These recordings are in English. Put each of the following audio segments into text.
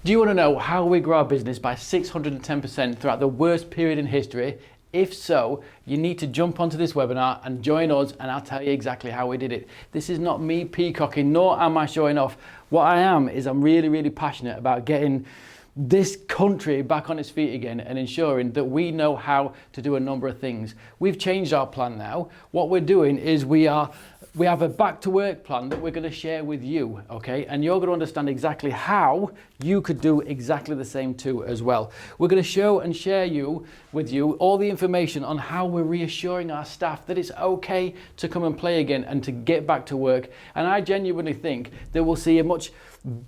Do you want to know how we grew our business by 610% throughout the worst period in history? If so, you need to jump onto this webinar and join us, and I'll tell you exactly how we did it. This is not me peacocking, nor am I showing off. What I am is I'm really passionate about getting this country back on its feet again and ensuring that we know how to do a number of things. We've changed our plan now. What we're doing is we have a back to work plan that we're going to share with you, okay? And you're going to understand exactly how you could do exactly the same too as well. We're going to show and share with you all the information on how we're reassuring our staff that it's okay to come and play again and to get back to work. And I genuinely think that we'll see a much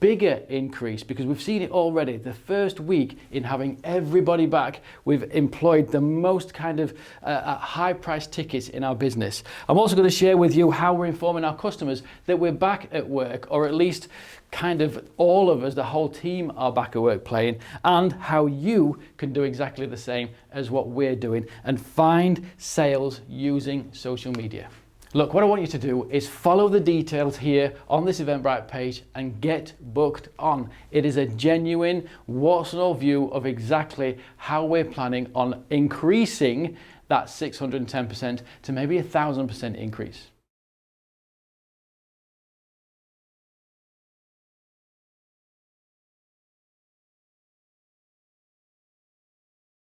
bigger increase because we've seen it already. The first week in having everybody back, we've employed the most kind of high price tickets in our business. I'm also going to share with you how we're informing our customers that we're back at work, or at least kind of all of us, the whole team, are back at work playing, and how you can do exactly the same as what we're doing and find sales using social media. Look, what I want you to do is follow the details here on this Eventbrite page and get booked on. It is a genuine what's all view of exactly how we're planning on increasing that 610% to maybe 1,000% increase.